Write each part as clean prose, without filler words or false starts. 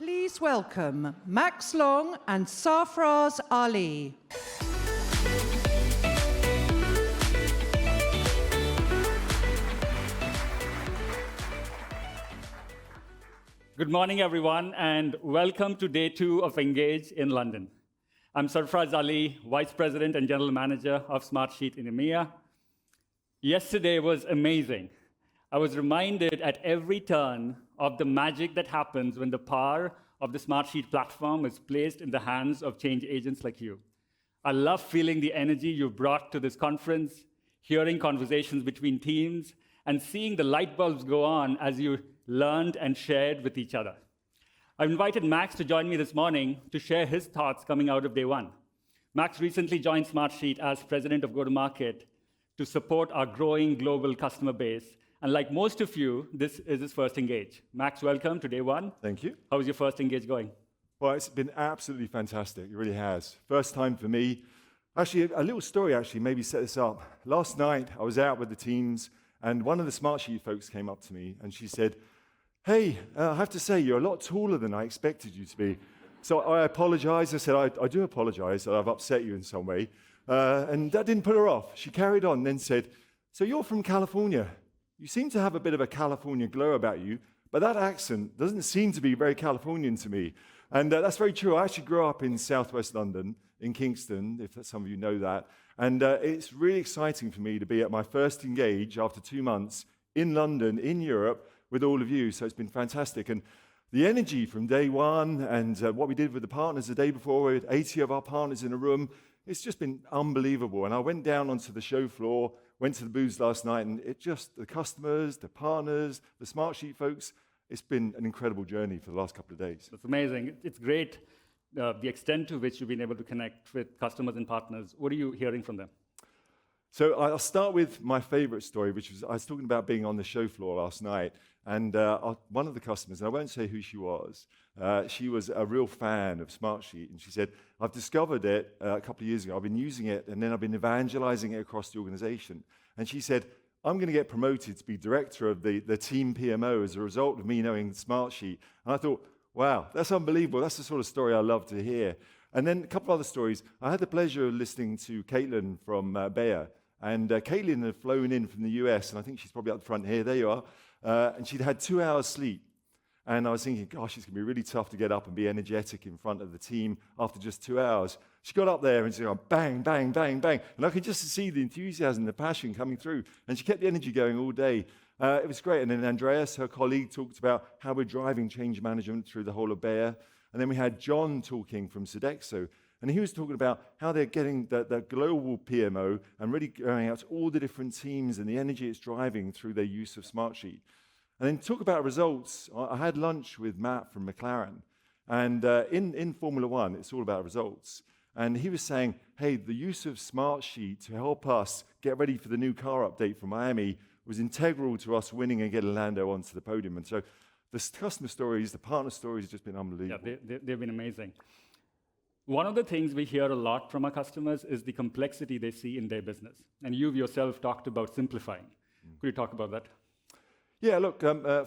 Please welcome Max Long and Sarfraz Ali. Good morning, everyone, and welcome to day 2 of Engage in London. I'm Sarfraz Ali, Vice President and General Manager of Smartsheet in EMEA. Yesterday was amazing. I was reminded at every turn of the magic that happens when the power of the Smartsheet platform is placed in the hands of change agents like you. I love feeling the energy you've brought to this conference, hearing conversations between teams, and seeing the light bulbs go on as you learned and shared with each other. I've invited Max to join me this morning to share his thoughts coming out of day 1. Max recently joined Smartsheet as President of Go-to-Market to support our growing global customer base. And like most of you, this is his first Engage. Max, welcome to day 1. Thank you. How was your first Engage going? Well, it's been absolutely fantastic. It really has. First time for me. Actually, a little story maybe set this up. Last night, I was out with the teams, and one of the Smartsheet folks came up to me, and she said, "Hey, I have to say, you're a lot taller than I expected you to be." So I apologized. I said, I do apologize that I've upset you in some way. And that didn't put her off. She carried on and then said, "So you're from California. You seem to have a bit of a California glow about you, but that accent doesn't seem to be very Californian to me." And that's very true. I actually grew up in southwest London, in Kingston, if some of you know that. And it's really exciting for me to be at my first Engage after 2 months in London, in Europe, with all of you. So it's been fantastic. And the energy from day 1 and what we did with the partners the day before, with 80 of our partners in a room, it's just been unbelievable. And I went down onto the show floor, went to the booths last night, and it just, the customers, the partners, the Smartsheet folks, it's been an incredible journey for the last couple of days. It's amazing. It's great, the extent to which you've been able to connect with customers and partners. What are you hearing from them? So I'll start with my favorite story, which was, I was talking about being on the show floor last night, and one of the customers, and I won't say who she was a real fan of Smartsheet, and she said, "I've discovered it a couple of years ago. I've been using it, and then I've been evangelizing it across the organization." And she said, "I'm going to get promoted to be director of the team PMO as a result of me knowing Smartsheet." And I thought, wow, that's unbelievable. That's the sort of story I love to hear. And then a couple of other stories. I had the pleasure of listening to Caitlin from Bayer. And Caitlin had flown in from the US, and I think she's probably up the front here. There you are. And she'd had 2 hours sleep. And I was thinking, gosh, it's going to be really tough to get up and be energetic in front of the team after just 2 hours. She got up there and she went bang, bang, bang, bang. And I could just see the enthusiasm, the passion coming through. And she kept the energy going all day. It was great. And then Andreas, her colleague, talked about how we're driving change management through the whole of Bayer. And then we had John talking from Sodexo. And he was talking about how they're getting the global PMO and really going out to all the different teams and the energy it's driving through their use of Smartsheet. And then talk about results. I had lunch with Matt from McLaren. And in Formula One, it's all about results. And he was saying, hey, the use of Smartsheet to help us get ready for the new car update from Miami was integral to us winning and getting Lando onto the podium. And so the customer stories, the partner stories have just been unbelievable. Yeah, they've been amazing. One of the things we hear a lot from our customers is the complexity they see in their business. And you've yourself talked about simplifying. Could you talk about that? Yeah, look,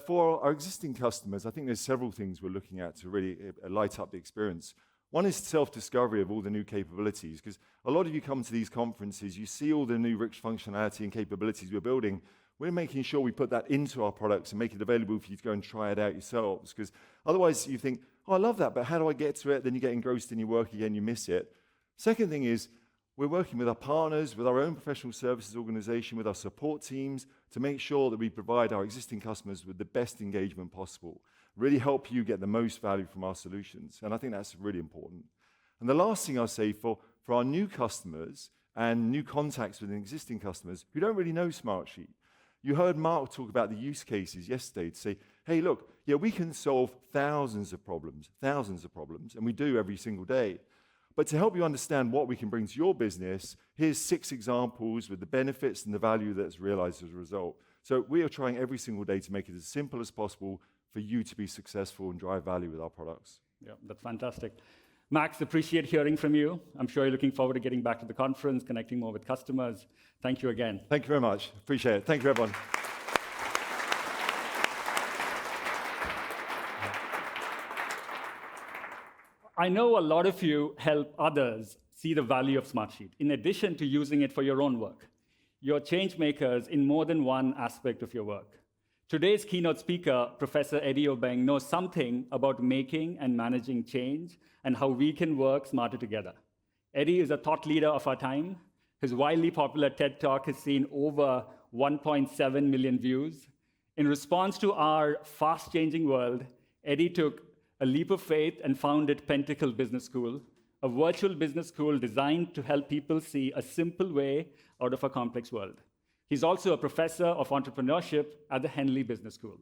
for our existing customers, I think there's several things we're looking at to really light up the experience. One is self-discovery of all the new capabilities, because a lot of you come to these conferences, you see all the new rich functionality and capabilities we're building. We're making sure we put that into our products and make it available for you to go and try it out yourselves, because otherwise you think, oh, I love that, but how do I get to it? Then you get engrossed in your work again, you miss it. Second thing is, we're working with our partners, with our own professional services organization, with our support teams, to make sure that we provide our existing customers with the best engagement possible, really help you get the most value from our solutions. And I think that's really important. And the last thing I'll say for our new customers and new contacts with existing customers who don't really know Smartsheet, you heard Mark talk about the use cases yesterday to say, hey, look, yeah, we can solve thousands of problems, and we do every single day. But to help you understand what we can bring to your business, here's 6 examples with the benefits and the value that's realized as a result. So we are trying every single day to make it as simple as possible for you to be successful and drive value with our products. Yeah, that's fantastic. Max, appreciate hearing from you. I'm sure you're looking forward to getting back to the conference, connecting more with customers. Thank you again. Thank you very much. Appreciate it. Thank you, everyone. I know a lot of you help others see the value of Smartsheet, in addition to using it for your own work. You're change makers in more than one aspect of your work. Today's keynote speaker, Professor Eddie Obeng, knows something about making and managing change and how we can work smarter together. Eddie is a thought leader of our time. His widely popular TED Talk has seen over 1.7 million views. In response to our fast-changing world, Eddie took a leap of faith and founded Pentacle Business School, a virtual business school designed to help people see a simple way out of a complex world. He's also a professor of entrepreneurship at the Henley Business School.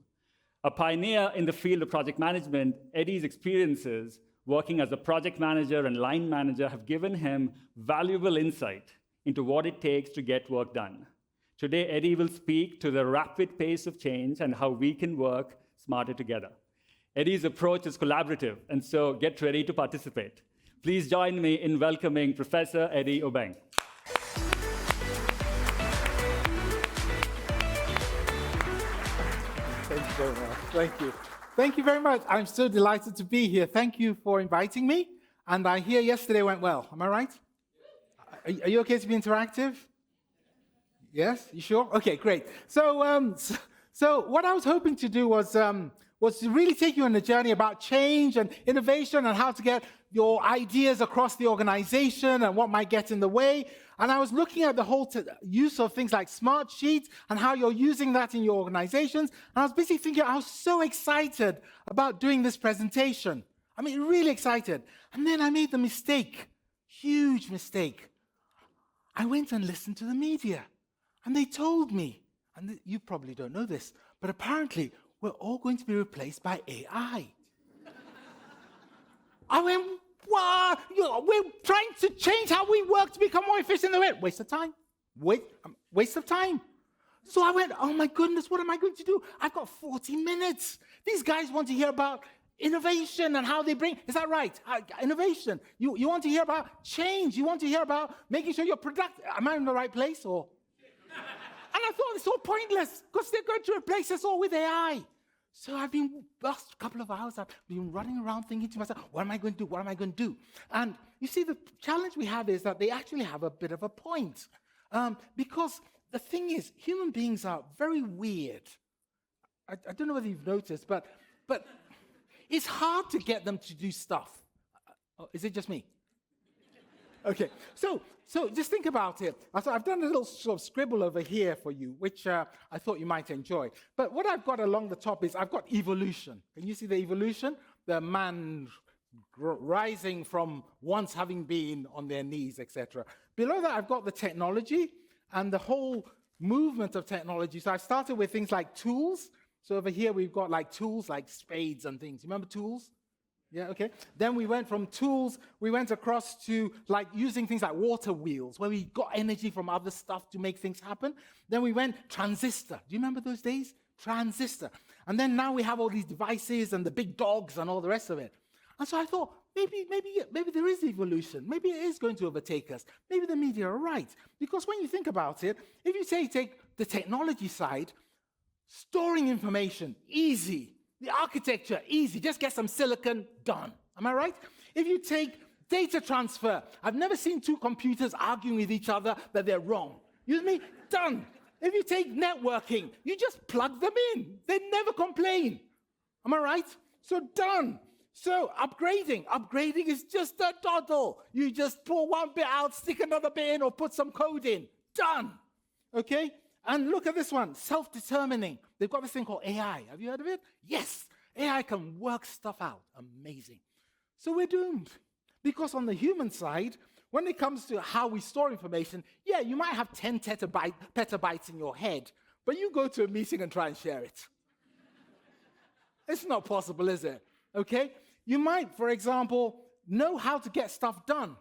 A pioneer in the field of project management, Eddie's experiences working as a project manager and line manager have given him valuable insight into what it takes to get work done. Today, Eddie will speak to the rapid pace of change and how we can work smarter together. Eddie's approach is collaborative, and so get ready to participate. Please join me in welcoming Professor Eddie Obeng. Thank you very much. Thank you. Thank you very much. I'm so delighted to be here. Thank you for inviting me. And I hear yesterday went well. Am I right? Are you okay to be interactive? Yes? You sure? Okay, great. So what I was hoping to do was to really take you on a journey about change and innovation and how to get your ideas across the organization and what might get in the way. And I was looking at the whole use of things like Smartsheet and how you're using that in your organizations. And I was busy thinking, I was so excited about doing this presentation. I mean, really excited. And then I made the mistake, huge mistake. I went and listened to the media. And they told me, and you probably don't know this, but apparently we're all going to be replaced by AI. I went, what? We're trying to change how we work to become more efficient. Waste of time. Waste of time. So I went, oh my goodness, what am I going to do? I've got 40 minutes. These guys want to hear about innovation and how they bring, is that right? Innovation. You want to hear about change. You want to hear about making sure you're productive. Am I in the right place? Or? And I thought it's all pointless because they're going to replace us all with AI. So I've been, last couple of hours, I've been running around thinking to myself, what am I going to do? What am I going to do? And you see, the challenge we have is that they actually have a bit of a point. Because the thing is, human beings are very weird. I don't know whether you've noticed, but it's hard to get them to do stuff. Is it just me? Okay, so just think about it. So I've done a little sort of scribble over here for you, which I thought you might enjoy. But what I've got along the top is I've got evolution. Can you see the evolution? The man rising from once having been on their knees, etc. Below that, I've got the technology and the whole movement of technology. So I started with things like tools. So over here, we've got like tools like spades and things. You remember tools? Yeah, okay. Then we went from tools, we went across to like using things like water wheels, where we got energy from other stuff to make things happen. Then we went transistor. Do you remember those days? Transistor. And then now we have all these devices and the big dogs and all the rest of it. And so I thought, maybe there is evolution. Maybe it is going to overtake us. Maybe the media are right. Because when you think about it, if you say take the technology side, storing information, easy. The architecture, easy. Just get some silicon, done. Am I right? If you take data transfer, I've never seen two computers arguing with each other that they're wrong. You know what I mean? Done. If you take networking, you just plug them in. They never complain. Am I right? So done. So upgrading is just a doddle. You just pull one bit out, stick another bit in, or put some code in. Done. Okay? And look at this one, self-determining. They've got this thing called AI. Have you heard of it? Yes. AI can work stuff out. Amazing. So we're doomed. Because on the human side, when it comes to how we store information, yeah, you might have 10 petabytes in your head, but you go to a meeting and try and share it. It's not possible, is it? Okay? You might, for example, know how to get stuff done.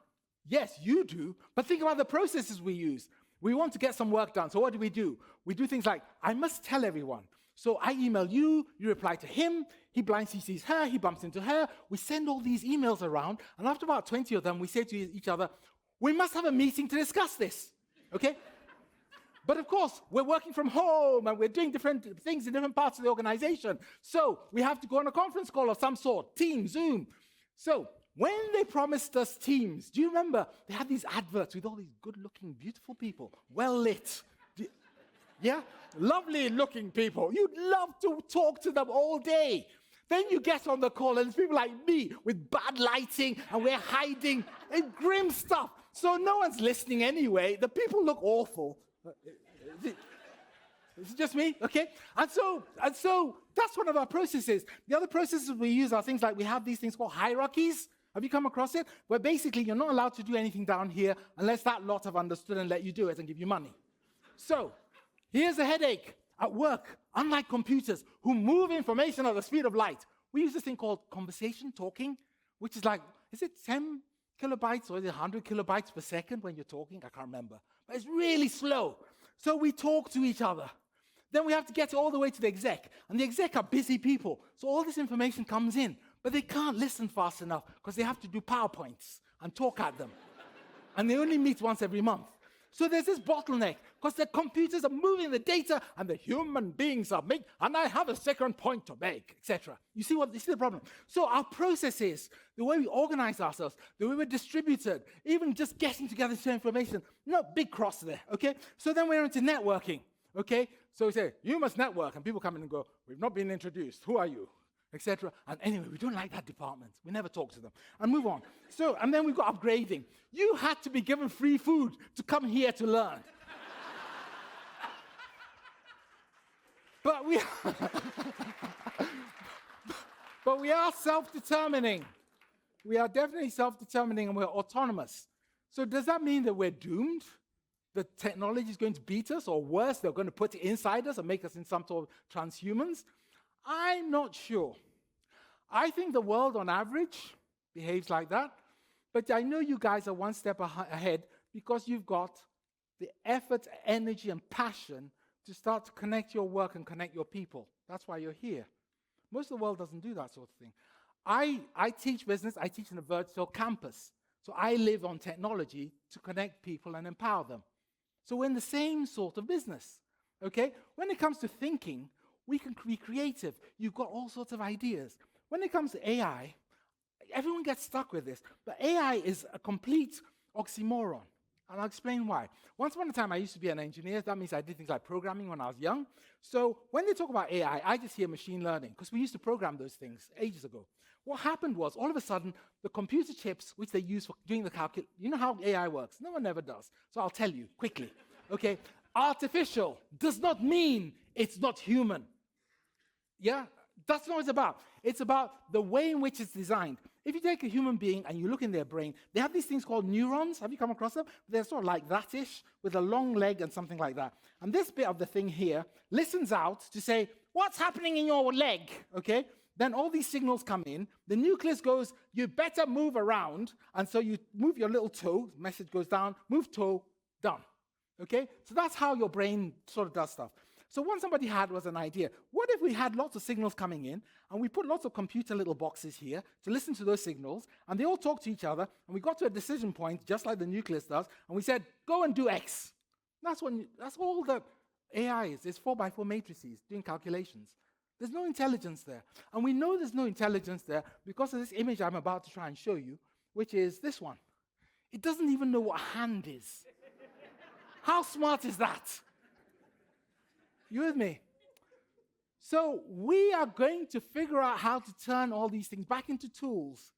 Yes, you do, but think about the processes we use. We want to get some work done, so what do? We do things like, I must tell everyone. So I email you, you reply to him, he blind CCs her, he bumps into her. We send all these emails around, and after about 20 of them, we say to each other, we must have a meeting to discuss this, okay? But of course, we're working from home, and we're doing different things in different parts of the organization. So we have to go on a conference call of some sort, Teams, Zoom. So when they promised us Teams, do you remember they had these adverts with all these good-looking, beautiful people, well-lit? Yeah? Lovely-looking people. You'd love to talk to them all day. Then you get on the call, and it's people like me with bad lighting, and we're hiding and grim stuff. So no one's listening anyway. The people look awful. Is it just me? Okay. And so that's one of our processes. The other processes we use are things like we have these things called hierarchies. Have you come across it? Where basically you're not allowed to do anything down here unless that lot have understood and let you do it and give you money. So here's a headache. At work, unlike computers who move information at the speed of light, we use this thing called conversation talking, which is like, is it 10 kilobytes or is it 100 kilobytes per second when you're talking? I can't remember. But it's really slow. So we talk to each other. Then we have to get it all the way to the exec. And the exec are busy people. So all this information comes in. But they can't listen fast enough because they have to do PowerPoints and talk at them. And they only meet once every month. So there's this bottleneck because the computers are moving the data and the human beings are making, and I have a second point to make, etc. You see the problem? So our processes, the way we organize ourselves, the way we're distributed, even just getting together to share information, big cross there, okay? So then we're into networking, okay? So we say, you must network, and people come in and go, we've not been introduced, who are you? Etc. And anyway, we don't like that department. We never talk to them. And move on. So, and then we've got upgrading. You had to be given free food to come here to learn. But we are self-determining. We are definitely self-determining and we're autonomous. So does that mean that we're doomed? The technology is going to beat us, or worse, they're going to put it inside us and make us in some sort of transhumans? I'm not sure. I think the world on average behaves like that, but I know you guys are one step ahead because you've got the effort, energy, and passion to start to connect your work and connect your people. That's why you're here. Most of the world doesn't do that sort of thing. I teach business, I teach in a virtual campus. So I live on technology to connect people and empower them. So we're in the same sort of business, okay? When it comes to thinking, we can be creative. You've got all sorts of ideas. When it comes to AI, everyone gets stuck with this, but AI is a complete oxymoron, and I'll explain why. Once upon a time, I used to be an engineer. That means I did things like programming when I was young. So when they talk about AI, I just hear machine learning, because we used to program those things ages ago. What happened was, all of a sudden, the computer chips, which they use for doing the calculation, you know how AI works? No one ever does. So I'll tell you quickly, okay? Artificial does not mean it's not human. Yeah? That's not what it's about. It's about the way in which it's designed. If you take a human being and you look in their brain, they have these things called neurons. Have you come across them? They're sort of like that-ish, with a long leg and something like that. And this bit of the thing here listens out to say, what's happening in your leg? Okay? Then all these signals come in. The nucleus goes, you better move around. And so you move your little toe. Message goes down. Move toe. Done. Okay? So that's how your brain sort of does stuff. So what somebody had was an idea. What if we had lots of signals coming in, and we put lots of computer little boxes here to listen to those signals, and they all talk to each other, and we got to a decision point, just like the nucleus does, and we said, go and do X. That's all that AI is. It's 4x4 matrices doing calculations. There's no intelligence there. And we know there's no intelligence there because of this image I'm about to try and show you, which is this one. It doesn't even know what a hand is. How smart is that? You with me? So we are going to figure out how to turn all these things back into tools.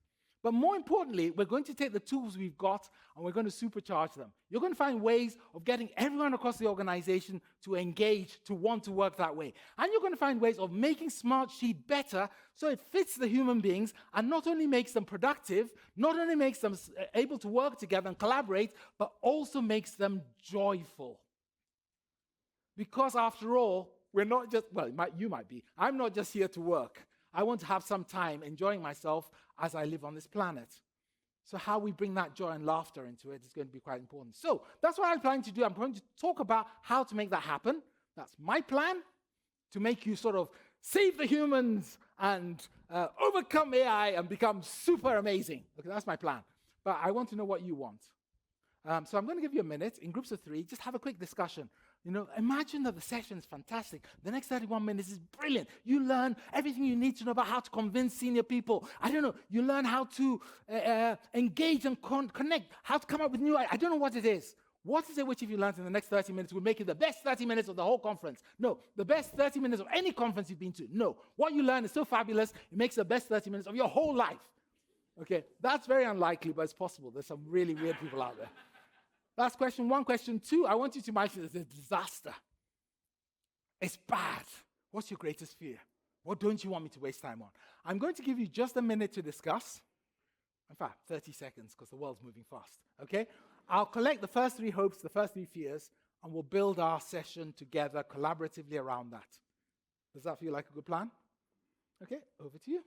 But more importantly, we're going to take the tools we've got and we're going to supercharge them. You're going to find ways of getting everyone across the organization to engage, to want to work that way. And you're going to find ways of making Smartsheet better so it fits the human beings and not only makes them productive, not only makes them able to work together and collaborate, but also makes them joyful. Because after all, we're not just, well, you might be. I'm not just here to work. I want to have some time enjoying myself as I live on this planet. So how we bring that joy and laughter into it is going to be quite important. So that's what I'm planning to do. I'm going to talk about how to make that happen. That's my plan, to make you sort of save the humans and overcome AI and become super amazing. Okay, that's my plan. But I want to know what you want. So I'm going to give you a minute in groups of 3. Just have a quick discussion. Imagine that the session is fantastic. The next 31 minutes is brilliant. You learn everything you need to know about how to convince senior people. I don't know. You learn how to engage and connect, how to come up with new ideas. I don't know what it is. What is it which, if you learned in the next 30 minutes, would make it the best 30 minutes of the whole conference? No. The best 30 minutes of any conference you've been to? No. What you learn is so fabulous, it makes the best 30 minutes of your whole life. Okay, that's very unlikely, but it's possible. There's some really weird people out there. That's question 1. Question 2, I want you to imagine it's a disaster. It's bad. What's your greatest fear? What don't you want me to waste time on? I'm going to give you just a minute to discuss. In fact, 30 seconds, because the world's moving fast. Okay? I'll collect the first 3 hopes, the first 3 fears, and we'll build our session together collaboratively around that. Does that feel like a good plan? Okay, over to you.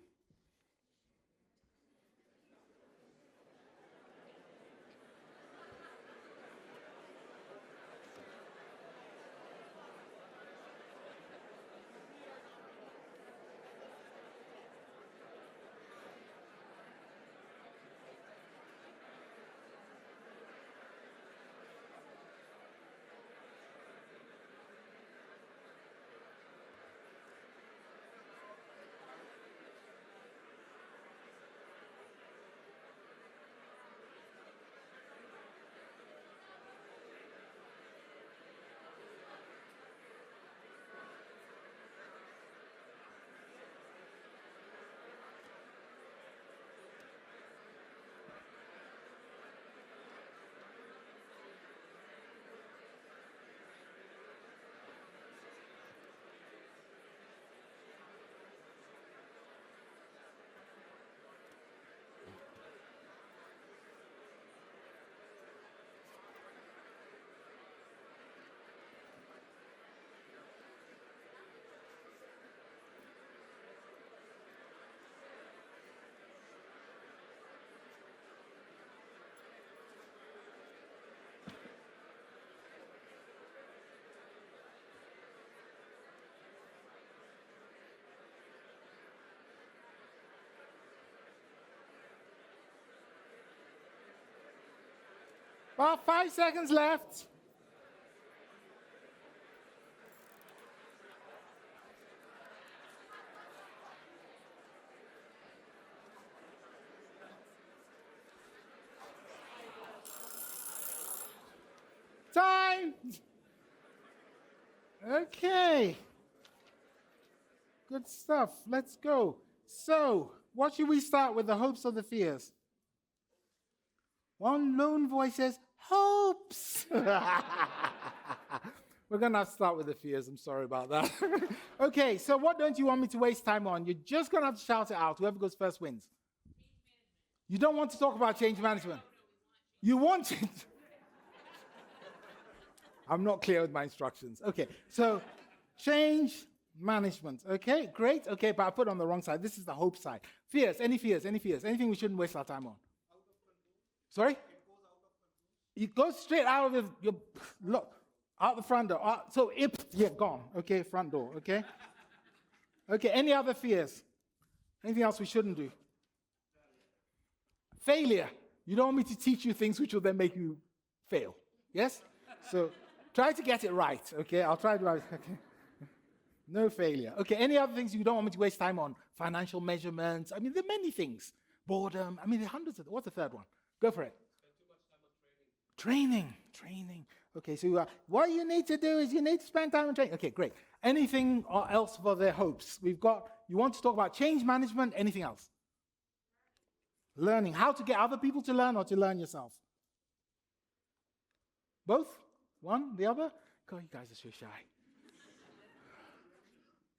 About 5 seconds left. Time. Okay. Good stuff. Let's go. So, what should we start with, the hopes or the fears? One lone voice says, hopes. We're going to have to start with the fears. I'm sorry about that. Okay, so what don't you want me to waste time on? You're just going to have to shout it out. Whoever goes first wins. You don't want to talk about change management. You want it. I'm not clear with my instructions. Okay, so change management. Okay, great. Okay, but I put it on the wrong side. This is the hope side. Fears, any fears, any fears, anything we shouldn't waste our time on. Sorry? It goes straight out of your look, out the front door. So gone. Okay, front door. Okay. Okay. Any other fears? Anything else we shouldn't do? Failure. You don't want me to teach you things which will then make you fail. Yes. So try to get it right. Okay. I'll try to. Okay. No failure. Okay. Any other things you don't want me to waste time on? Financial measurements. I mean, there are many things. Boredom. I mean, there are hundreds of. What's the third one? Go for it. Training. Okay, so what you need to do is you need to spend time on training. Okay, great. Anything else for their hopes? You want to talk about change management, anything else? Learning. How to get other people to learn or to learn yourself? Both? One, the other? God, you guys are so shy.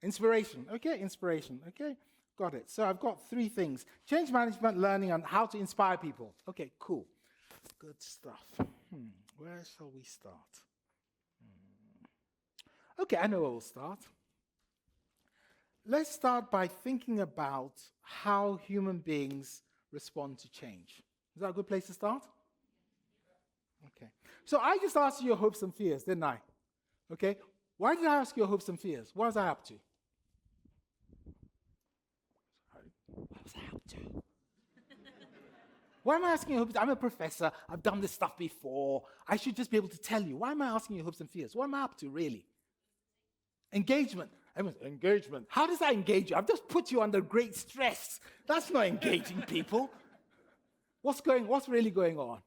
Inspiration. Okay, inspiration. Okay, got it. So I've got 3 things. Change management, learning, and how to inspire people. Okay, cool. Good stuff. Where shall we start? Okay, I know where we'll start. Let's start by thinking about how human beings respond to change. Is that a good place to start? Okay. So I just asked you your hopes and fears, didn't I? Okay. Why did I ask you your hopes and fears? What was I up to? What was I up to? Why am I asking your hopes? I'm a professor. I've done this stuff before. I should just be able to tell you. Why am I asking your hopes and fears? What am I up to, really? Engagement. Engagement. How does that engage you? I've just put you under great stress. That's not engaging people. What's really going on?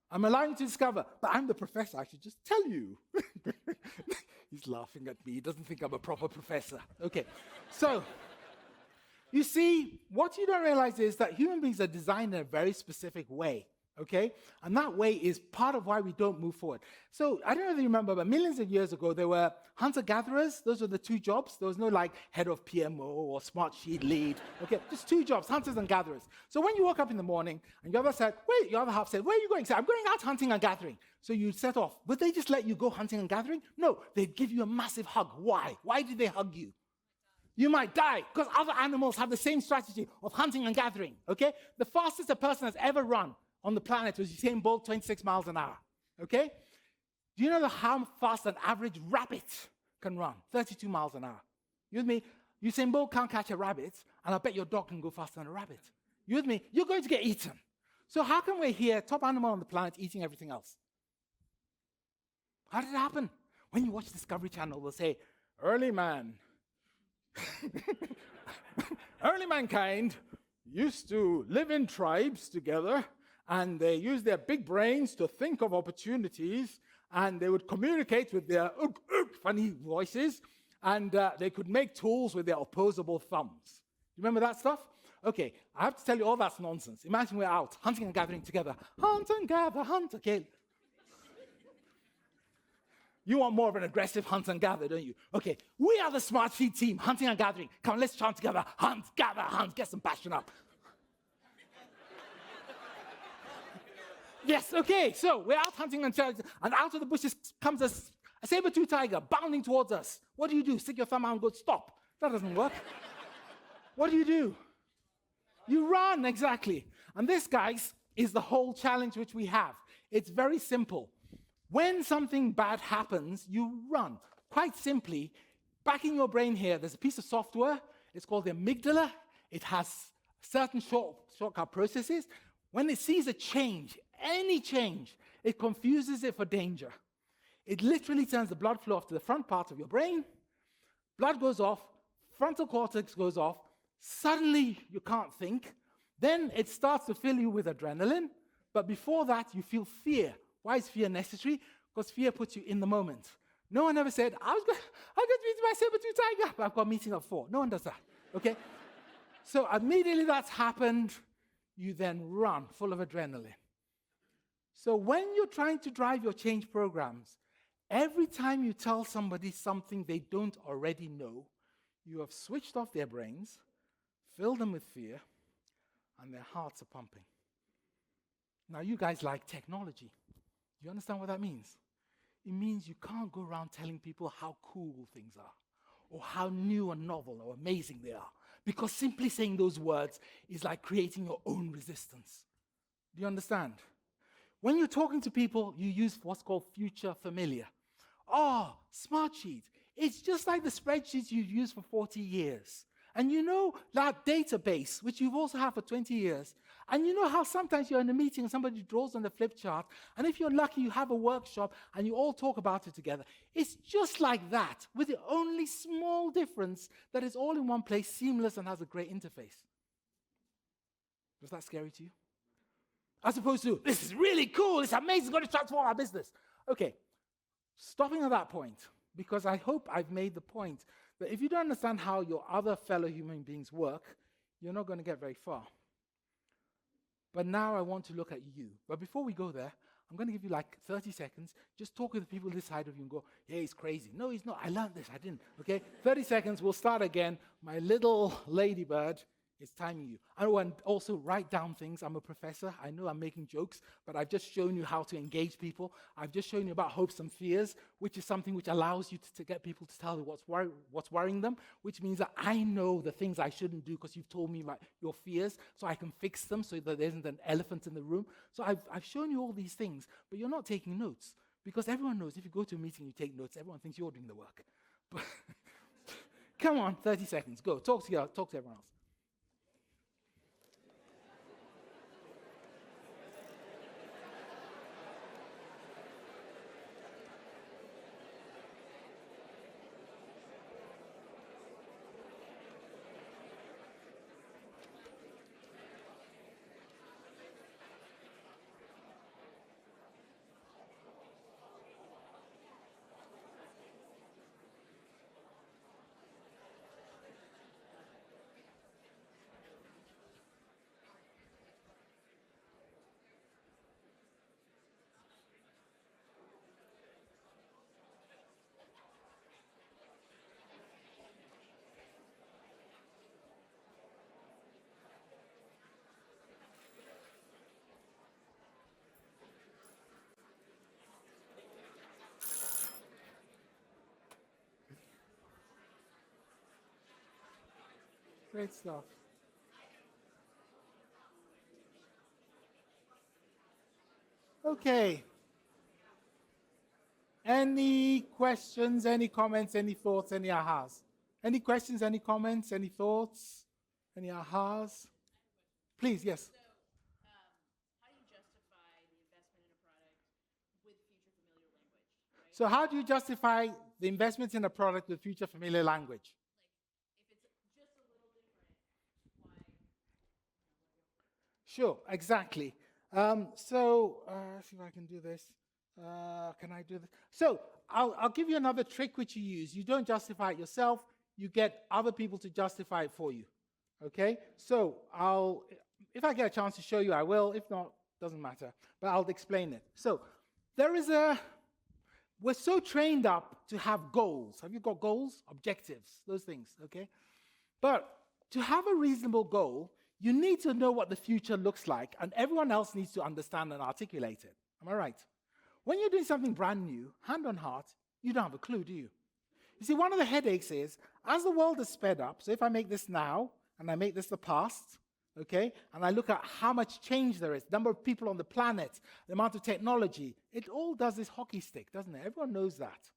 I'm allowing you to discover, but I'm the professor. I should just tell you. He's laughing at me. He doesn't think I'm a proper professor. Okay, so you see, what you don't realize is that human beings are designed in a very specific way, okay? And that way is part of why we don't move forward. So I don't know if you remember, but millions of years ago, there were hunter-gatherers. Those were the two jobs. There was no like head of PMO or Smartsheet lead. Okay, just two jobs, hunters and gatherers. So when you woke up in the morning and your other half said, where are you going? Say, I'm going out hunting and gathering. So you set off. Would they just let you go hunting and gathering? No, they'd give you a massive hug. Why? Why did they hug you? You might die, because other animals have the same strategy of hunting and gathering, okay? The fastest a person has ever run on the planet was Usain Bolt, 26 miles an hour, okay? Do you know how fast an average rabbit can run? 32 miles an hour. You with me? Usain Bolt can't catch a rabbit, and I bet your dog can go faster than a rabbit. You with me? You're going to get eaten. So how come we're here, top animal on the planet, eating everything else? How did it happen? When you watch Discovery Channel, they'll say, early mankind used to live in tribes together, and they used their big brains to think of opportunities, and they would communicate with their funny voices, and they could make tools with their opposable thumbs. You remember that stuff? Okay, I have to tell you all that's nonsense. Imagine we're out hunting and gathering together. Hunt and gather, hunt. Okay. You want more of an aggressive hunt and gather, don't you? Okay, we are the Smartsheet team, hunting and gathering. Come on, let's chant together. Hunt, gather, hunt. Get some passion up. Yes, okay, so we're out hunting and out of the bushes comes a saber-tooth tiger bounding towards us. What do? Stick your thumb out and go, stop. That doesn't work. What do? You run, exactly. And this, guys, is the whole challenge which we have. It's very simple. When something bad happens, you run. Quite simply, back in your brain here, there's a piece of software. It's called the amygdala. It has certain shortcut processes. When it sees a change, any change, it confuses it for danger. It literally turns the blood flow off to the front part of your brain. Blood goes off, frontal cortex goes off. Suddenly, you can't think. Then it starts to fill you with adrenaline. But before that, you feel fear. Why is fear necessary? Because fear puts you in the moment. No one ever said, I'm going to meet my saber-tooth tiger, but I've got a meeting at 4. No one does that, okay? So immediately that's happened, you then run full of adrenaline. So when you're trying to drive your change programs, every time you tell somebody something they don't already know, you have switched off their brains, filled them with fear, and their hearts are pumping. Now, you guys like technology. Do you understand what that means? It means you can't go around telling people how cool things are, or how new and novel or amazing they are, because simply saying those words is like creating your own resistance. Do you understand? When you're talking to people, you use what's called future familiar. Oh, Smartsheet. It's just like the spreadsheets you've used for 40 years. And you know that database, which you've also had for 20 years. And you know how sometimes you're in a meeting and somebody draws on the flip chart, and if you're lucky, you have a workshop and you all talk about it together. It's just like that, with the only small difference that it's all in one place, seamless, and has a great interface. Was that scary to you? As opposed to, this is really cool, it's amazing, it's going to transform our business. Okay, stopping at that point, because I hope I've made the point that if you don't understand how your other fellow human beings work, you're not going to get very far. But now I want to look at you. But before we go there, I'm going to give you like 30 seconds. Just talk with the people this side of you and go, yeah, he's crazy. No, he's not. I learned this. I didn't. Okay? 30 seconds. We'll start again. My little ladybird is timing you. Oh, and also write down things. I'm a professor. I know I'm making jokes, but I've just shown you how to engage people. I've just shown you about hopes and fears, which is something which allows you to get people to tell you what's worrying them, which means that I know the things I shouldn't do because you've told me about your fears, so I can fix them so that there isn't an elephant in the room. So I've shown you all these things, but you're not taking notes, because everyone knows if you go to a meeting, you take notes, everyone thinks you're doing the work. But come on, 30 seconds. Go. Talk to everyone else. Great stuff. Okay. Any questions, any comments, any thoughts, any ahas? Any questions, any comments, any thoughts, any ahas? Please, yes. So how do you justify the investment in a product with future familiar language? Sure, exactly. See if I can do this. Can I do this? So I'll give you another trick which you use. You don't justify it yourself. You get other people to justify it for you. Okay? So if I get a chance to show you, I will. If not, doesn't matter. But I'll explain it. So we're so trained up to have goals. Have you got goals? Objectives, those things, okay? But to have a reasonable goal, you need to know what the future looks like, and everyone else needs to understand and articulate it. Am I right? When you're doing something brand new, hand on heart, you don't have a clue, do you? You see, one of the headaches is, as the world has sped up, so if I make this now, and I make this the past, okay, and I look at how much change there is, the number of people on the planet, the amount of technology, it all does this hockey stick, doesn't it? Everyone knows that.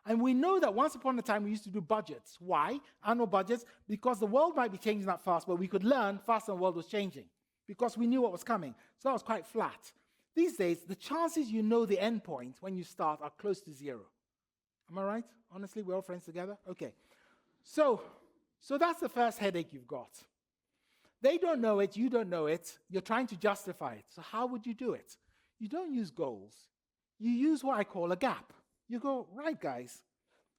And we know that once upon a time we used to do budgets. Why? Annual budgets, because the world might be changing that fast, but we could learn faster than the world was changing, because we knew what was coming. So that was quite flat. These days, the chances you know the end point when you start are close to zero. Am I right? Honestly, we're all friends together? Okay. So that's the first headache you've got. They don't know it, you don't know it, you're trying to justify it. So how would you do it? You don't use goals. You use what I call a gap. You go, right, guys,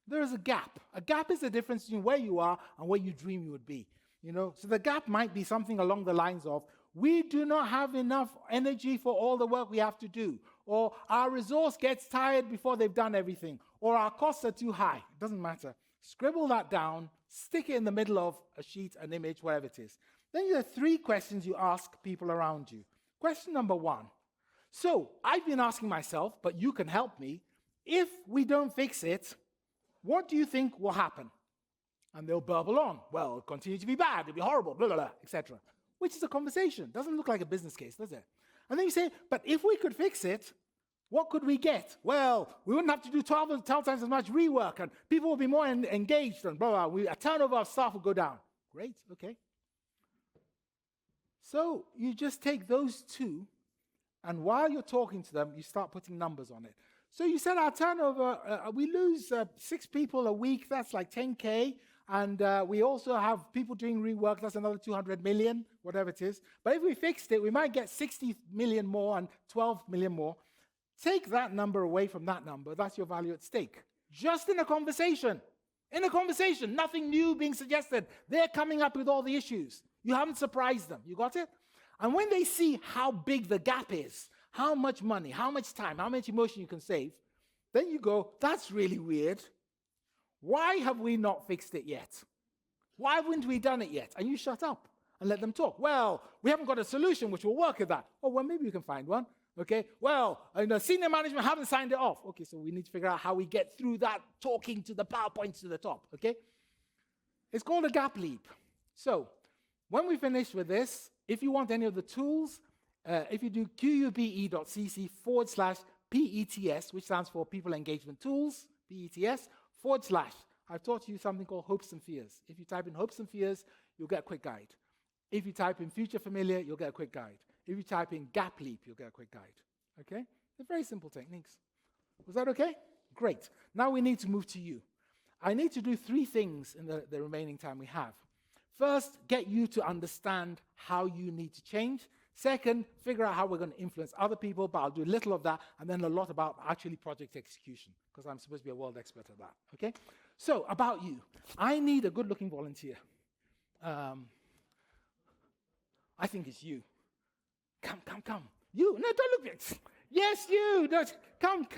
there is a gap. A gap is the difference between where you are and where you dream you would be. So the gap might be something along the lines of, we do not have enough energy for all the work we have to do, or our resource gets tired before they've done everything, or our costs are too high. It doesn't matter. Scribble that down, stick it in the middle of a sheet, an image, whatever it is. Then you have 3 questions you ask people around you. Question number 1. So I've been asking myself, but you can help me, if we don't fix it, what do you think will happen? And they'll burble on. Well, it'll continue to be bad, it'll be horrible, blah, blah, blah, etc. Which is a conversation. Doesn't look like a business case, does it? And then you say, but if we could fix it, what could we get? Well, we wouldn't have to do 12 times as much rework, and people will be more engaged, and blah, blah. A turnover of staff will go down. Great, okay. So you just take those 2, and while you're talking to them, you start putting numbers on it. So you said our turnover, we lose 6 people a week, that's like 10K, and we also have people doing rework, that's another 200 million, whatever it is. But if we fixed it, we might get 60 million more and 12 million more. Take that number away from that number, that's your value at stake. Just in a conversation. In a conversation, nothing new being suggested. They're coming up with all the issues. You haven't surprised them, you got it? And when they see how big the gap is, how much money, how much time, how much emotion you can save, then you go, that's really weird. Why have we not fixed it yet? Why haven't we done it yet? And you shut up and let them talk. Well, we haven't got a solution which will work at that. Oh, well, maybe we can find one. Okay, well, senior management haven't signed it off. Okay, so we need to figure out how we get through that talking to the PowerPoints to the top, okay? It's called a gap leap. So when we finish with this, if you want any of the tools, if you do qube.cc/PETS, which stands for People Engagement Tools, PETS, /, I've taught you something called hopes and fears. If you type in hopes and fears, you'll get a quick guide. If you type in future familiar, you'll get a quick guide. If you type in gap leap, you'll get a quick guide. Okay? They're very simple techniques. Was that okay? Great. Now we need to move to you. I need to do 3 things in the remaining time we have. First, get you to understand how you need to change. Second, figure out how we're going to influence other people, but I'll do a little of that, and then a lot about actually project execution, because I'm supposed to be a world expert at that, okay? So, about you. I need a good-looking volunteer. I think it's you. Come. You. No, don't look at me. Yes, you. No, come.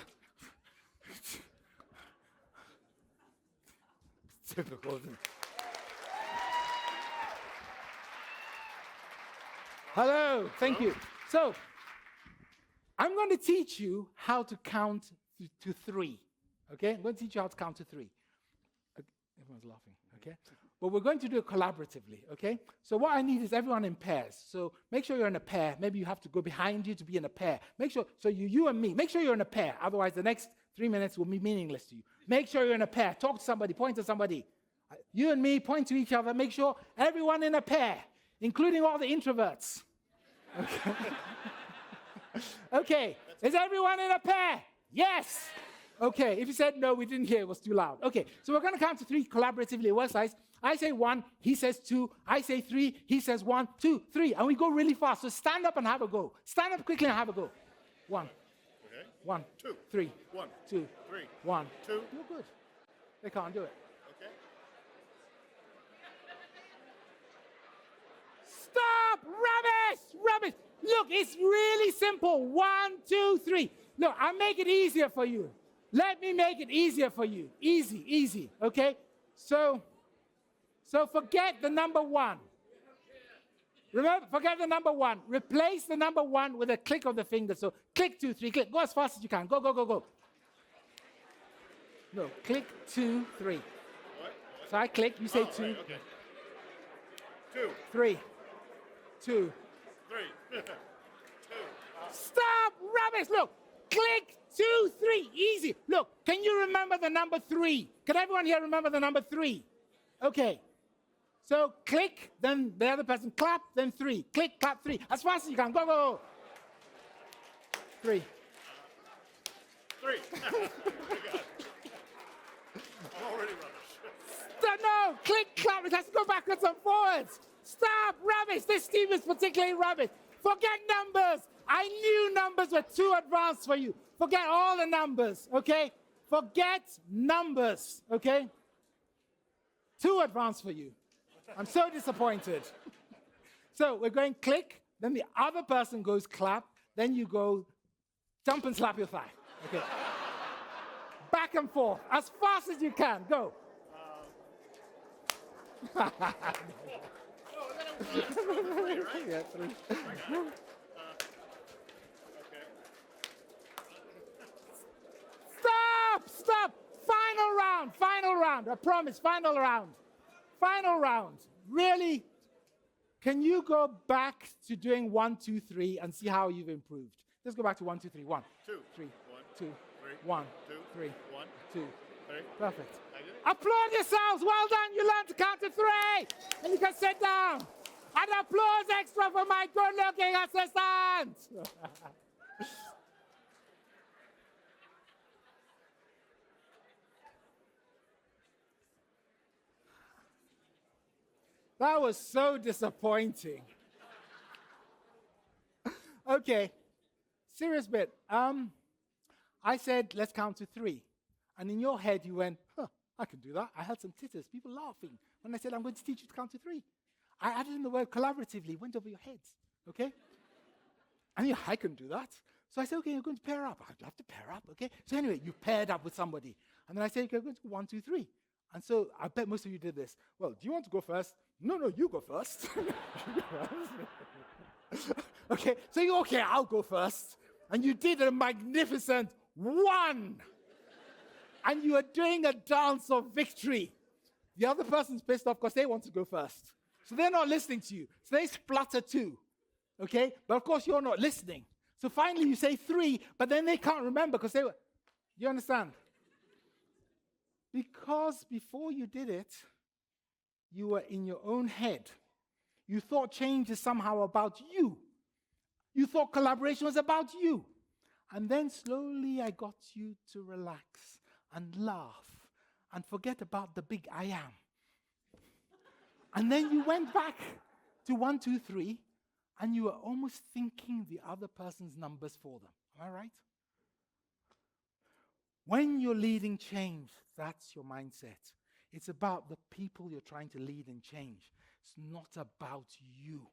Typical, isn't it? Hello, thank you. So, I'm going to teach you how to count to 3. Okay? I'm going to teach you how to count to 3. Everyone's laughing, okay? but we're going to do it collaboratively, okay? So what I need is everyone in pairs. So make sure you're in a pair. Maybe you have to go behind you to be in a pair. Make sure, so you and me, make sure you're in a pair. Otherwise, the next 3 minutes will be meaningless to you. Make sure you're in a pair. Talk to somebody, point to somebody. You and me, point to each other. Make sure everyone in a pair, including all the introverts. Okay. Okay, is everyone in a pair? Yes. Okay, if you said no, we didn't hear, it was too loud. Okay, so we're going to count to 3 collaboratively. It works like I say 1, he says 2, I say 3, he says 1, 2, 3, and we go really fast. So stand up and have a go. Stand up quickly and have a go. 1, Okay. 1, 2, 3, 1, 2, 3, 1, 2. You're good. They can't do it. Okay. Stop! Rubbish! Rubbish! Look, it's really simple. 1, 2, 3. Look, I'll make it easier for you. Let me make it easier for you. Easy, easy, okay? So forget the number 1. Remember, forget the number 1. Replace the number 1 with a click of the finger. So click 2, 3, click. Go as fast as you can. Go, go, go, go. No, click 2, 3. What? So I click, you say 2. Right, okay. 2, 3, 2. 3. 2. Stop! Rubbish! Look, click 2, 3. Easy. Look, can you remember the number 3? Can everyone here remember the number 3? Okay. So click, then the other person clap, then 3. Click, clap, 3. As fast as you can. Go, go, go. 3. 3. I'm already rubbish. No, click, clap. It has to go backwards and forwards. Stop! Rubbish! This team is particularly rubbish. Forget numbers. I knew numbers were too advanced for you. Forget all the numbers, okay? Forget numbers, okay? Too advanced for you. I'm so disappointed. So we're going click, then the other person goes clap, then you go jump and slap your thigh, okay? Back and forth, as fast as you can, go. Yeah, 3. Stop! Final round. I promise, final round. Really, can you go back to doing 1, 2, 3 and see how you've improved? Let's go back to 1, 2, 3. 1, 2, 3, 1, 2, 3, 1, 2, 3, 1, 2. 3. Perfect. I did it. Applaud yourselves. Well done. You learned to count to 3. And you can sit down. And applause extra for my good-looking assistant. That was so disappointing. Okay, serious bit. I said, let's count to 3. And in your head, you went, I can do that. I had some titters, people laughing. When I said, I'm going to teach you to count to 3. I added in the word collaboratively, went over your heads, okay? And I can do that. So I said, okay, you're going to pair up. I'd have to pair up, okay? So anyway, you paired up with somebody. And then I said, okay, you're going to do 1, 2, 3. And so I bet most of you did this. Well, do you want to go first? No, you go first. Okay, so you okay, I'll go first. And you did a magnificent 1. And you are doing a dance of victory. The other person's pissed off because they want to go first. So they're not listening to you. So they splutter 2. Okay? But of course you're not listening. So finally you say 3, but then they can't remember because they were. You understand? Because before you did it, you were in your own head. You thought change is somehow about you. You thought collaboration was about you. And then slowly I got you to relax and laugh and forget about the big I am. And then you went back to 1, 2, 3, and you were almost thinking the other person's numbers for them. Am I right? When you're leading change, that's your mindset. It's about the people you're trying to lead and change. It's not about you.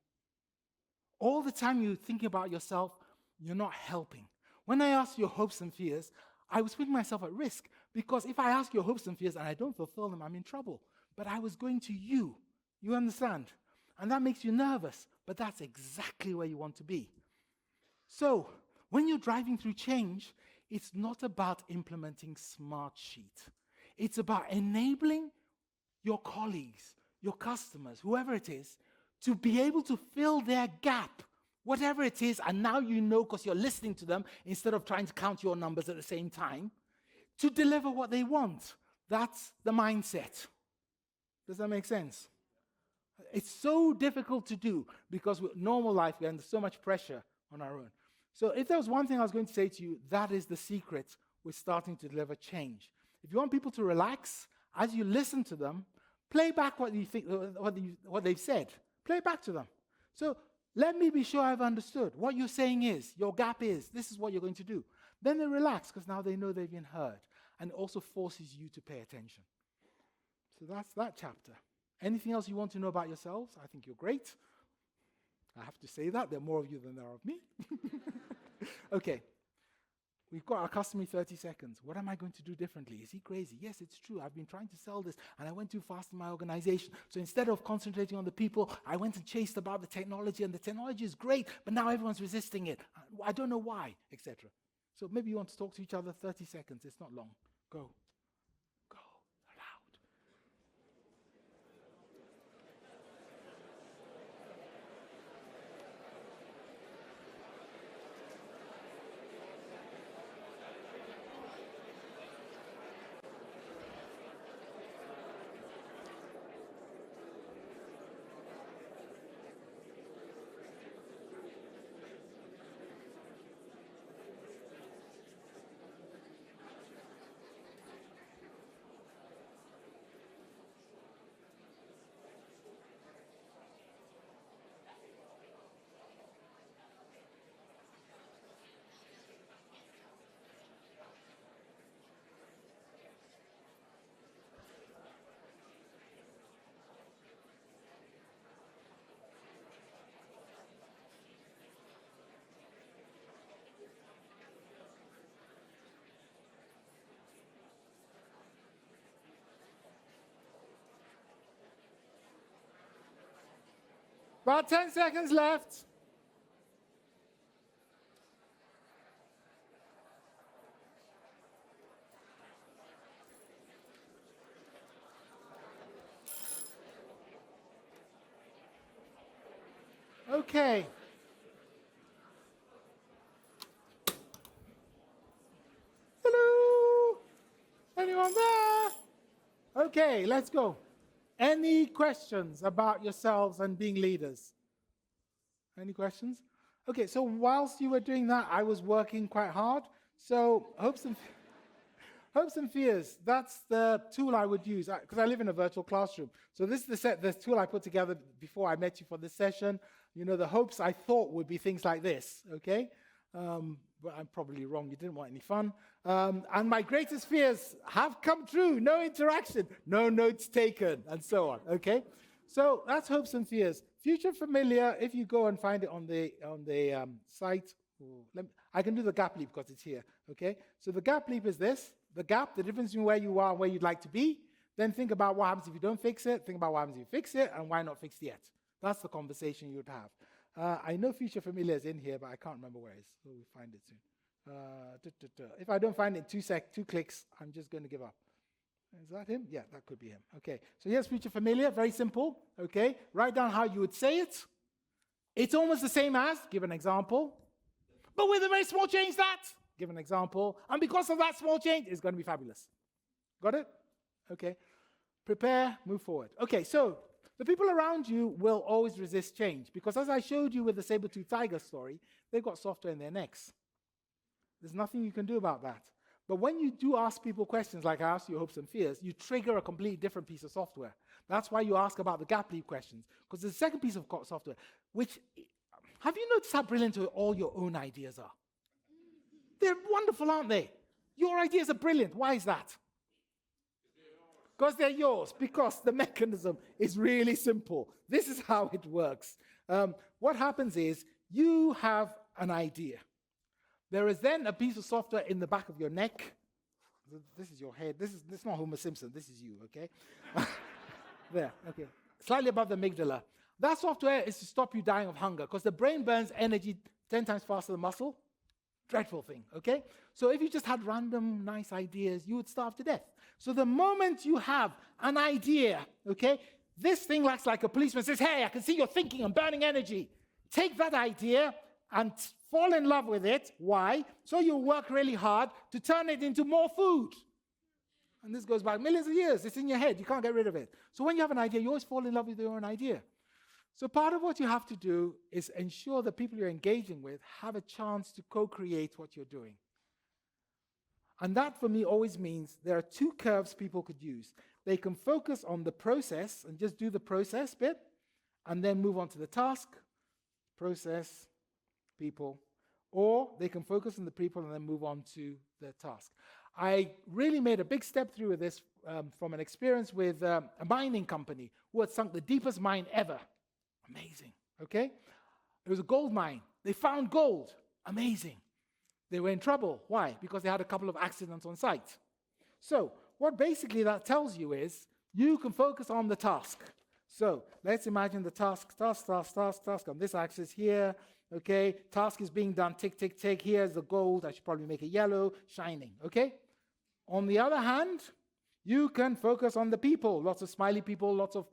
All the time you're thinking about yourself, you're not helping. When I ask your hopes and fears, I was putting myself at risk because if I ask your hopes and fears and I don't fulfill them, I'm in trouble. But I was going to you. You understand? And that makes you nervous, but that's exactly where you want to be. So, when you're driving through change, it's not about implementing Smartsheet. It's about enabling your colleagues, your customers, whoever it is, to be able to fill their gap, whatever it is, and now you know because you're listening to them instead of trying to count your numbers at the same time, to deliver what they want. That's the mindset. Does that make sense? It's so difficult to do because with normal life, we're under so much pressure on our own. So if there was one thing I was going to say to you, that is the secret with starting to deliver change. If you want people to relax, as you listen to them, play back what you think, what they've said. Play it back to them. So let me be sure I've understood. What you're saying is, your gap is, this is what you're going to do. Then they relax because now they know they've been heard. And it also forces you to pay attention. So that's that chapter. Anything else you want to know about yourselves? I think you're great. I have to say that. There are more of you than there are of me. Okay. We've got our customary 30 seconds. What am I going to do differently? Is he crazy? Yes, it's true. I've been trying to sell this, and I went too fast in my organization. So instead of concentrating on the people, I went and chased about the technology, and the technology is great, but now everyone's resisting it. I don't know why, etc. So maybe you want to talk to each other 30 seconds. It's not long. Go. Go. Loud. About 10 seconds left. Okay. Hello? Anyone there? Okay, let's go. Any questions about yourselves and being leaders? Any questions? Okay, so whilst you were doing that, I was working quite hard. So hopes and fears, that's the tool I would use, because I live in a virtual classroom. So this is the tool I put together before I met you for this session. You know, the hopes I thought would be things like this, okay? But I'm probably wrong. You didn't want any fun. And my greatest fears have come true. No interaction, no notes taken, and so on, okay? So that's hopes and fears. Future familiar, if you go and find it on the site, I can do the gap leap because it's here, okay? So the gap leap is this. The gap, the difference between where you are and where you'd like to be. Then think about what happens if you don't fix it. Think about what happens if you fix it, and why not fix it yet. That's the conversation you would have. I know future familiar is in here, but I can't remember where it is. So we'll find it soon. If I don't find it in 2 clicks, I'm just going to give up. Is that him? Yeah, that could be him. Okay, so here's future familiar, very simple. Okay, write down how you would say it. It's almost the same as, give an example, but with a very small change that, give an example, and because of that small change, it's going to be fabulous. Got it? Okay, prepare, move forward. Okay, so the people around you will always resist change because as I showed you with the saber-toothed tiger story, they've got software in their necks. There's nothing you can do about that. But when you do ask people questions like I asked you hopes and fears, you trigger a completely different piece of software. That's why you ask about the gap leap questions, because there's a second piece of software, which, have you noticed how brilliant all your own ideas are? They're wonderful, aren't they? Your ideas are brilliant. Why is that? Because they're yours, because the mechanism is really simple. This is how it works. What happens is you have an idea. There is then a piece of software in the back of your neck. This is your head. This is not Homer Simpson. This is you, okay? There, okay. Slightly above the amygdala. That software is to stop you dying of hunger because the brain burns energy 10 times faster than muscle. Dreadful thing, okay? So if you just had random nice ideas, you would starve to death. So the moment you have an idea, okay, This thing acts like a policeman says, hey, I can see you're thinking and burning energy. Take that idea and fall in love with it. Why? So you'll work really hard to turn it into more food. And this goes back millions of years. It's in your head. You can't get rid of it. So when you have an idea, you always fall in love with your own idea. So part of what you have to do is ensure the people you're engaging with have a chance to co-create what you're doing. And that, for me, always means there are two curves people could use. They can focus on the process and just do the process bit, and then move on to the task, process, people. Or they can focus on the people and then move on to the task. I really made a big step through with this from an experience with a mining company who had sunk the deepest mine ever. Amazing, okay? It was a gold mine. They found gold. Amazing. They were in trouble. Why? Because they had a couple of accidents on site. So what basically that tells you is you can focus on the task. So let's imagine the task on this axis here. Okay, task is being done, tick, tick, tick. Here's the gold. I should probably make it yellow, shining. Okay? On the other hand, you can focus on the people. Lots of smiley people, lots of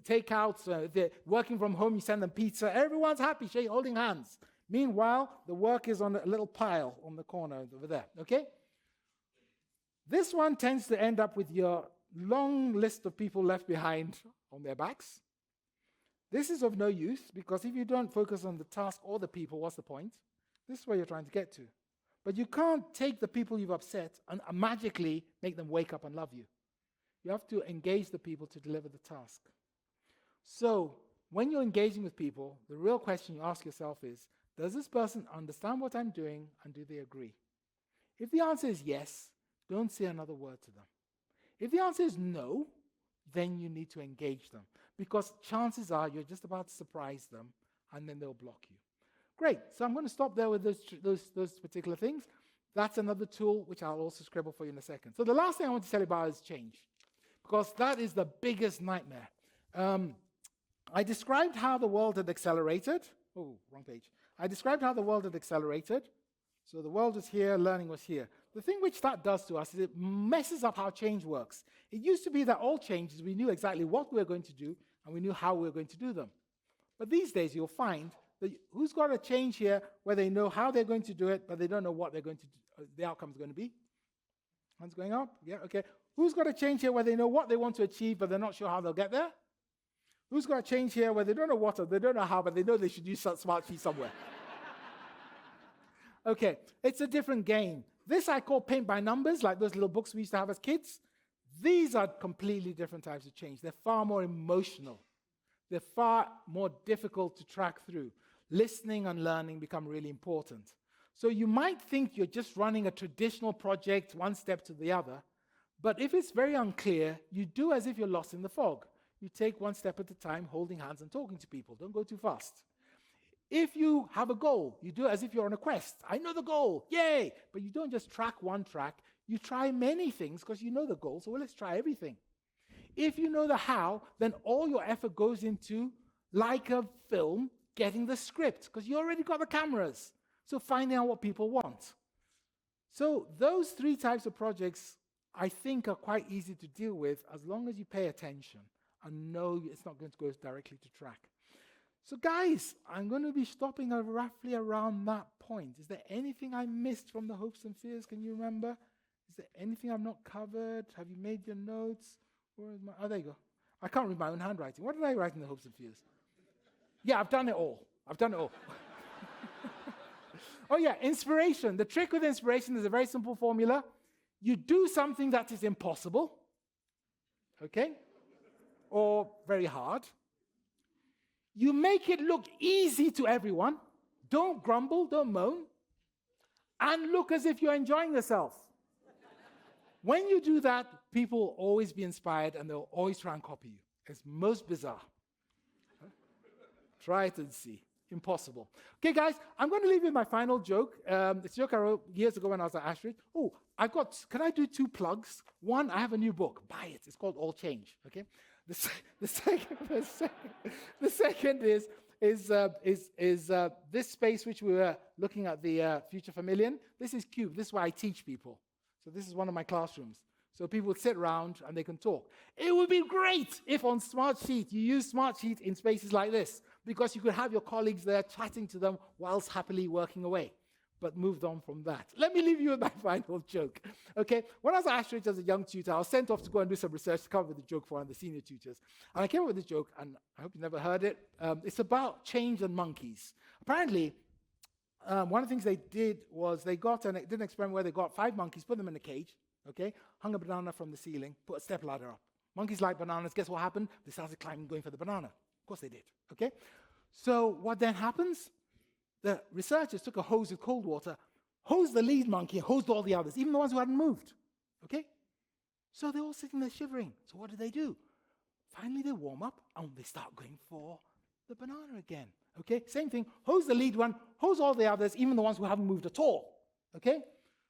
takeouts. They're working from home, you send them pizza. Everyone's happy, holding hands. Meanwhile, the work is on a little pile on the corner over there. Okay? This one tends to end up with your long list of people left behind on their backs. This is of no use, because if you don't focus on the task or the people, what's the point? This is where you're trying to get to. But you can't take the people you've upset and magically make them wake up and love you. You have to engage the people to deliver the task. So when you're engaging with people, the real question you ask yourself is, does this person understand what I'm doing, and do they agree? If the answer is yes, don't say another word to them. If the answer is no, then you need to engage them, because chances are you're just about to surprise them, and then they'll block you. Great. So I'm going to stop there with those particular things. That's another tool which I'll also scribble for you in a second. So the last thing I want to tell you about is change, because that is the biggest nightmare. I described how the world had accelerated. Oh, wrong page. I described how the world had accelerated. So the world was here, learning was here. The thing which that does to us is it messes up how change works. It used to be that all changes, we knew exactly what we were going to do, and we knew how we were going to do them. But these days, you'll find that who's got a change here where they know how they're going to do it, but they don't know what they're going to do, the outcome is going to be? Hands going up? Yeah, okay. Who's got a change here where they know what they want to achieve, but they're not sure how they'll get there? Who's got a change here where they don't know what or they don't know how, but they know they should use Smartsheet somewhere? Okay, it's a different game. This I call paint by numbers, like those little books we used to have as kids. These are completely different types of change. They're far more emotional. They're far more difficult to track through. Listening and learning become really important. So you might think you're just running a traditional project, one step to the other, but if it's very unclear, you do as if you're lost in the fog. You take one step at a time, holding hands and talking to people. Don't go too fast. If you have a goal, you do it as if you're on a quest. I know the goal, yay! But you don't just track one track. You try many things because you know the goal, so let's try everything. If you know the how, then all your effort goes into, like a film, getting the script, because you already got the cameras. So finding out what people want. So those three types of projects, I think, are quite easy to deal with as long as you pay attention and know it's not going to go directly to track. So guys, I'm going to be stopping roughly around that point. Is there anything I missed from the hopes and fears? Can you remember? Is there anything I've not covered? Have you made your notes? Oh, there you go. I can't read my own handwriting. What did I write in the hopes and fears? Yeah, I've done it all. Oh yeah, inspiration. The trick with inspiration is a very simple formula. You do something that is impossible, okay, or very hard. You make it look easy to everyone. Don't grumble, don't moan, and look as if you're enjoying yourself. When you do that, people will always be inspired and they'll always try and copy you. It's most bizarre. Try it and see. Impossible. Okay, guys, I'm going to leave you with my final joke. It's a joke I wrote years ago when I was at Ashridge. Oh, can I do 2 plugs? One, I have a new book. Buy it. It's called All Change. Okay. The second is this space which we were looking at, the Future Familian. This is CUBE. This is where I teach people. So this is one of my classrooms. So people would sit around and they can talk. It would be great if on Smartsheet you use Smartsheet in spaces like this, because you could have your colleagues there chatting to them whilst happily working away. But moved on from that. Let me leave you with my final joke. Okay, when I was at Ashridge as a young tutor, I was sent off to go and do some research to come up with a joke for one of the senior tutors. And I came up with this joke, and I hope you never heard it. It's about change and monkeys. Apparently, one of the things they did was they did an experiment where they got 5 monkeys, put them in a cage, okay, hung a banana from the ceiling, put a stepladder up. Monkeys like bananas. Guess what happened? They started climbing, going for the banana. Of course they did, okay? So what then happens? The researchers took a hose with cold water, hosed the lead monkey, hosed all the others, even the ones who hadn't moved, okay? So they're all sitting there shivering. So what do? Finally, they warm up, and they start going for the banana again, okay? Same thing, hose the lead one, hose all the others, even the ones who haven't moved at all, okay?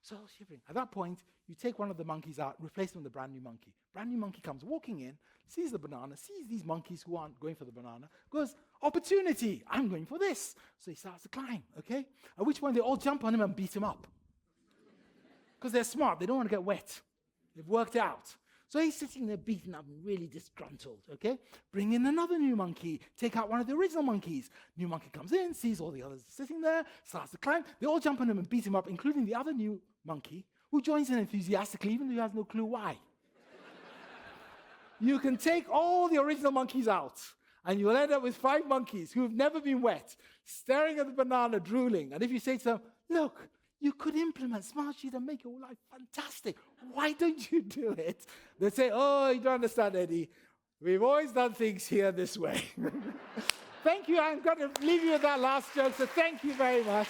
So shivering. At that point, you take one of the monkeys out, replace them with a brand new monkey. Brand new monkey comes walking in, sees the banana, sees these monkeys who aren't going for the banana, goes, opportunity, I'm going for this. So he starts to climb, okay? At which point they all jump on him and beat him up. Because they're smart, they don't want to get wet. They've worked it out. So he's sitting there beaten up and really disgruntled, okay? Bring in another new monkey, take out one of the original monkeys. New monkey comes in, sees all the others sitting there, starts to climb. They all jump on him and beat him up, including the other new monkey, who joins in enthusiastically, even though he has no clue why. You can take all the original monkeys out, and you'll end up with 5 monkeys who have never been wet, staring at the banana, drooling. And if you say to them, look, you could implement Smartsheet and make your life fantastic. Why don't you do it? They say, oh, you don't understand, Eddie. We've always done things here this way. Thank you. I'm going to leave you with that last joke, so thank you very much.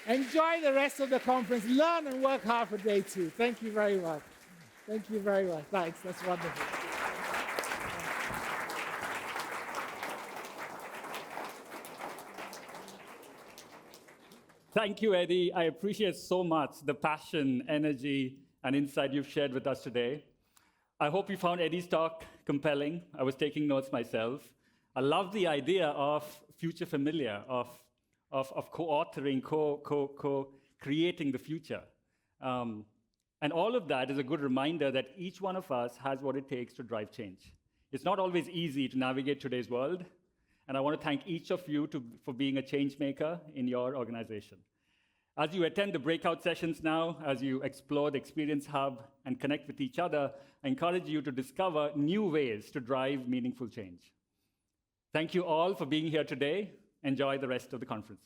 Enjoy the rest of the conference. Learn and work hard for day 2. Thank you very much. Thank you very much. Thanks. That's wonderful. Thank you, Eddie. I appreciate so much the passion, energy, and insight you've shared with us today. I hope you found Eddie's talk compelling. I was taking notes myself. I love the idea of future familiar, of co-authoring, co-creating the future. And all of that is a good reminder that each one of us has what it takes to drive change. It's not always easy to navigate today's world, and I want to thank each of you for being a change maker in your organization. As you attend the breakout sessions now, as you explore the Experience Hub and connect with each other, I encourage you to discover new ways to drive meaningful change. Thank you all for being here today. Enjoy the rest of the conference.